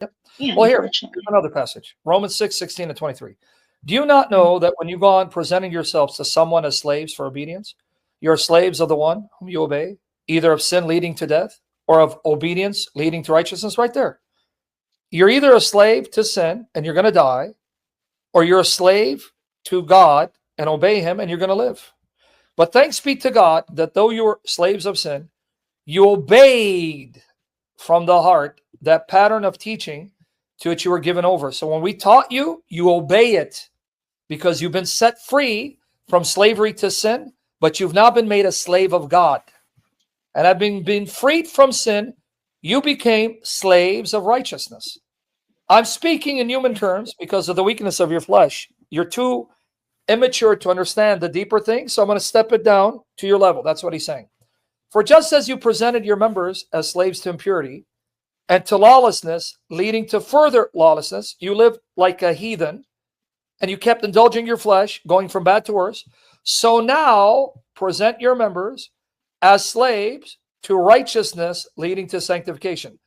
Yep. Yeah, Well, here's unfortunately. another passage. Romans 6:16-23. Do you not know that when you go on presenting yourselves to someone as slaves for obedience, you're slaves of the one whom you obey, either of sin leading to death or of obedience leading to righteousness? Right there. You're either a slave to sin and you're going to die, or you're a slave to God and obey him and you're going to live. But thanks be to God that though you were slaves of sin, you obeyed from the heart that pattern of teaching to which you were given over. So when we taught you, you obey it because you've been set free from slavery to sin, but you've now been made a slave of God. And having been freed from sin, you became slaves of righteousness. I'm speaking in human terms because of the weakness of your flesh. You're too immature to understand the deeper things, so I'm going to step it down to your level. That's what he's saying. For just as you presented your members as slaves to impurity and to lawlessness, leading to further lawlessness, you lived like a heathen and you kept indulging your flesh, going from bad to worse. So now present your members as slaves to righteousness, leading to sanctification.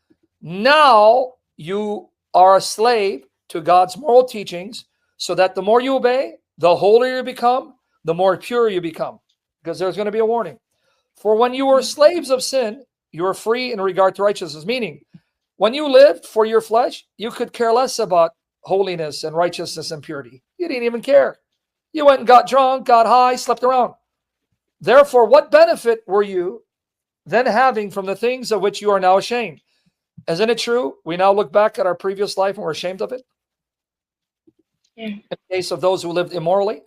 Now you are a slave to God's moral teachings, so that the more you obey, the holier you become, the more pure you become. Because there's going to be a warning. For when you were slaves of sin, you were free in regard to righteousness. Meaning, when you lived for your flesh, you could care less about holiness and righteousness and purity. You didn't even care. You went and got drunk, got high, slept around. Therefore, what benefit were you then having from the things of which you are now ashamed? Isn't it true? We now look back at our previous life and we're ashamed of it. Yeah. In the case of those who lived immorally.